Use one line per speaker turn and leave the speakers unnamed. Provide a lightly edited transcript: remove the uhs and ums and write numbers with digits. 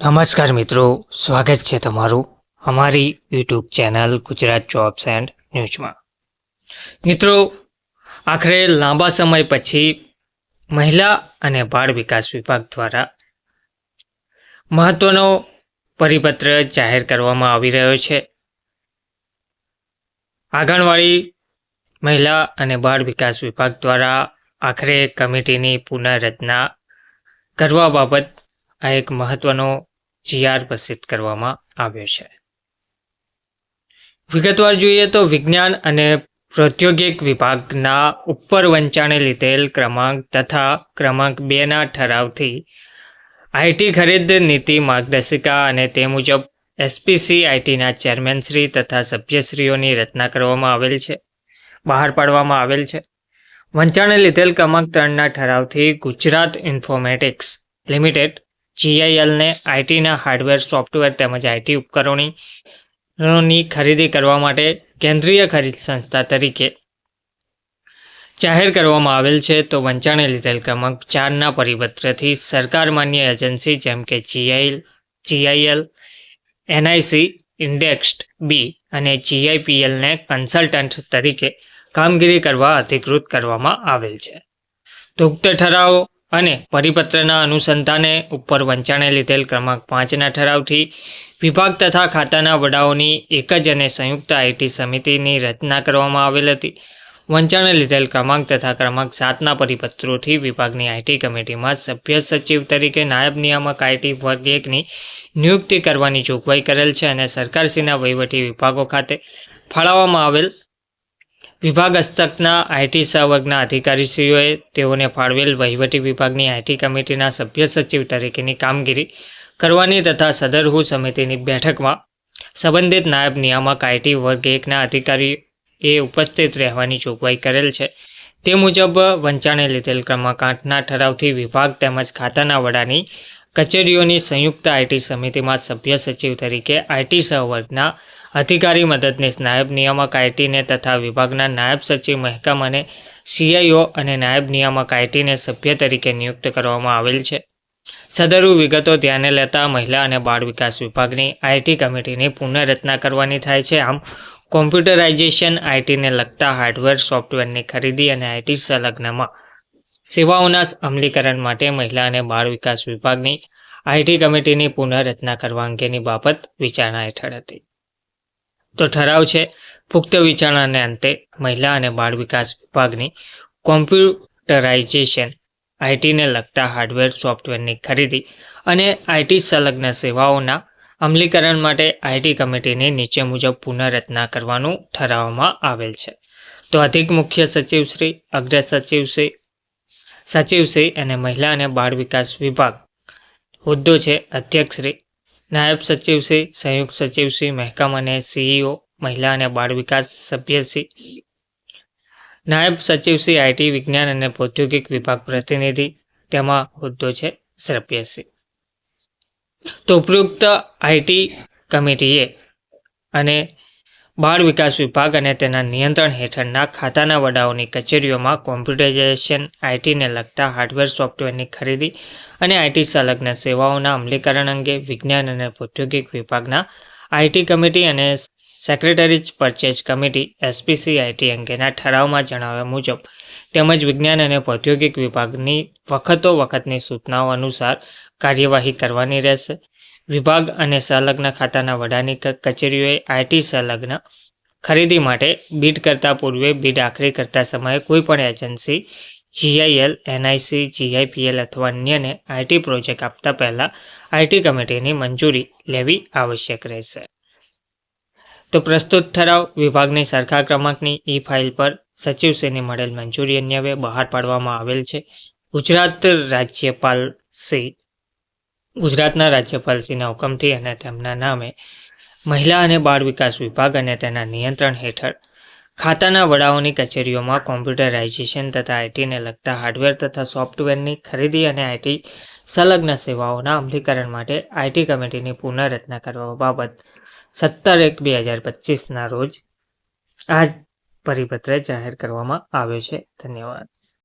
નમસ્કાર મિત્રો, સ્વાગત છે તમારું અમારી YouTube channel Gujarat jobs and ન્યૂઝમાં. મિત્રો, આખરે લાંબા સમય પછી મહિલા અને બાળ વિકાસ વિભાગ દ્વારા મહત્વનો પરિપત્ર જાહેર કરવામાં આવી રહ્યો છે. આંગણવાડી મહિલા અને બાળ વિકાસ વિભાગ દ્વારા આખરે કમિટીની પુનઃરચના કરવા બાબત આ એક મહત્વનો જીઆર પ્રસિદ્ધ કરવામાં આવ્યો છે. વિગતવાર જોઈએ તો વિજ્ઞાન અને પ્રૌદ્યોગિક વિભાગના ઉપર વંચાણે લીધેલ ક્રમાંક તથા ક્રમાંક 2ના ઠરાવથી આઈટી ખરીદ નીતિ માર્ગદર્શિકા અને તે મુજબ એસપીસી આઈટીના ચેરમેનશ્રી તથા સભ્યશ્રીઓની રચના કરવામાં બહાર પાડવામાં આવેલ છે. વંચાણે લીધેલ ક્રમાંક 3ના ઠરાવથી ગુજરાત ઇન્ફોર્મેટિક્સ લિમિટેડ GILને આઈટીના હાર્ડવેર, સોફ્ટવેર તેમજ આઈટી ઉપકરણોની ખરીદી કરવા માટે કેન્દ્રીય ખરીદ સંસ્થા તરીકે જાહેર કરવામાં આવેલ છે. તો વંચાણે લીધેલ ક્રમાંક 4ના પરિપત્રથી સરકાર માન્ય એજન્સી જેમ કે GIL, NIC, ઇન્ડેક્સ્ડ બી અને GIPLને કન્સલ્ટન્ટ તરીકે કામગીરી કરવા અધિકૃત કરવામાં આવેલ છે. તો ઉક્ત ઠરાવ અને પરિપત્રના અનુસંધાને ઉપર વંચાણે લીધેલ ક્રમાંક 5ના ઠરાવથી વિભાગ તથા ખાતાના વડાઓની એક જ અને સંયુક્ત આઈટી સમિતિની રચના કરવામાં આવેલ હતી. વંચાણે લીધેલ ક્રમાંક તથા ક્રમાંક 7ના પરિપત્રોથી વિભાગની આઈટી કમિટીમાં સભ્ય સચિવ તરીકે નાયબ નિયામક આઈટી વર્ગ 1ની નિયુક્તિ કરવાની જોગવાઈ કરેલ છે અને સરકારશ્રીના વહીવટી વિભાગો ખાતે ફાળવવામાં આવેલ વિભાગ હસ્તકના આઈટી સહવર્ગના અધિકારીશ્રીઓએ તેઓને ફાળવેલ વહીવટી વિભાગની આઈટી કમિટીના સભ્ય સચિવ તરીકેની કામગીરી કરવાની તથા સદરહુ સમિતિની બેઠકમાં સંબંધિત નાયબ નિયામક આઈટી વર્ગ 1ના અધિકારીએ ઉપસ્થિત રહેવાની જોગવાઈ કરેલ છે. તે મુજબ વંચાણે લીધેલ ક્રમાંક 8ના ઠરાવથી વિભાગ તેમજ ખાતાના વડાની કચેરીઓની સંયુક્ત આઈટી સમિતિમાં સભ્ય સચિવ તરીકે આઈટી સહવર્ગના અધિકારી મદદનીશ નાયબ નિયામક આઈટીને તથા વિભાગના નાયબ સચિવ મહેકમ અને CIO અને નાયબ નિયામક આઈટીને સભ્ય તરીકે નિયુક્ત કરવામાં આવેલ છે. સદરુ વિગતો ધ્યાને લેતા મહિલા અને બાળ વિકાસ વિભાગની આઈટી કમિટીની પુનઃરચના કરવાની થાય છે. આમ કોમ્પ્યુટરાઇઝેશન, આઈટીને લગતા હાર્ડવેર, સોફ્ટવેરની ખરીદી અને આઈટી સંલગ્નમાં સેવાઓના અમલીકરણ માટે મહિલા અને બાળ વિકાસ વિભાગની આઈટી કમિટીની પુનઃરચના કરવા અંગેની બાબત વિચારણા હેઠળ હતી. તો ઠરાવ છે, પુખ્ત વિચારણાને અંતે મહિલા અને બાળ વિકાસ વિભાગની કોમ્પ્યુટરાઇઝેશન, આઈટીને લગતા હાર્ડવેર, સોફ્ટવેરની ખરીદી અને આઈટી સંલગ્ન સેવાઓના અમલીકરણ માટે આઈટી કમિટીની નીચે મુજબ પુનઃરચના કરવાનું ઠરાવવામાં આવેલ છે. તો અધિક મુખ્ય સચિવશ્રી, અગ્ર સચિવશ્રી અને મહિલા અને બાળ વિકાસ વિભાગ હોદ્દો છે અધ્યક્ષશ્રી, નાયબ સચિવશ્રી, સંયુક્ત સચિવશ્રી, મહેકમ અને CEO મહિલા અને બાળ વિકાસ સભ્યશ્રી, નાયબ સચિવશ્રી, આઈટી વિજ્ઞાન અને પ્રૌદ્યોગિક વિભાગ પ્રતિનિધિ, તેમાં હોદ્દો છે સભ્યશ્રી. તો ઉપરોક્ત આઈટી કમિટીએ અને બાળ વિકાસ વિભાગ અને તેના નિયંત્રણ હેઠળના ખાતાના વડાઓની કચેરીઓમાં કોમ્પ્યુટરાઇઝેશન, આઈટીને લગતા હાર્ડવેર, સોફ્ટવેરની ખરીદી અને આઈટી સંલગ્ન સેવાઓના અમલીકરણ અંગે વિજ્ઞાન અને પ્રૌદ્યોગિક વિભાગના આઈટી કમિટી અને secretaries purchase committee SPC IT અંગેના ઠરાવમાં જણાવ્યા મુજબ તેમજ વિજ્ઞાન અને પ્રૌદ્યોગિક વિભાગની વખતોવખતની સૂચનાઓ અનુસાર કાર્યવાહી કરવાની રહેશે. વિભાગ અને સંલગ્ન ખાતાના વડાની કચેરીઓએ આઈટી સંલગ્ન ખરીદી માટે બીડ કરતા પૂર્વે બીડ આખરી કરતા સમયે કોઈપણ એજન્સી GIL, NIC, GIPL અથવા અન્યને આઈટી પ્રોજેક્ટ આપતા પહેલા આઈટી કમિટીની મંજૂરી લેવી આવશ્યક રહેશે. તો પ્રસ્તુત ઠરાવ વિભાગની સરખા ક્રમાંકની ફાઇલ પર સચિવશ્રીની મળેલ મંજૂરી અન્વયે બહાર પાડવામાં આવેલ છે. ગુજરાતના રાજ્યપાલશ્રીના હુકમથી અને તેમના નામે મહિલા અને બાળ વિકાસ વિભાગ અને તેના નિયંત્રણ હેઠળ ખાતાના વડાઓની કચેરીઓમાં કોમ્પ્યુટરાઇઝેશન તથા આઈટીને લગતા હાર્ડવેર તથા સોફ્ટવેરની ખરીદી અને આઈટી સંલગ્ન સેવાઓના અમલીકરણ માટે આઈટી કમિટીની પુનઃરચના કરવા બાબત 17/1/2025ના રોજ આ પરિપત્ર જાહેર કરવામાં આવ્યો છે. ધન્યવાદ.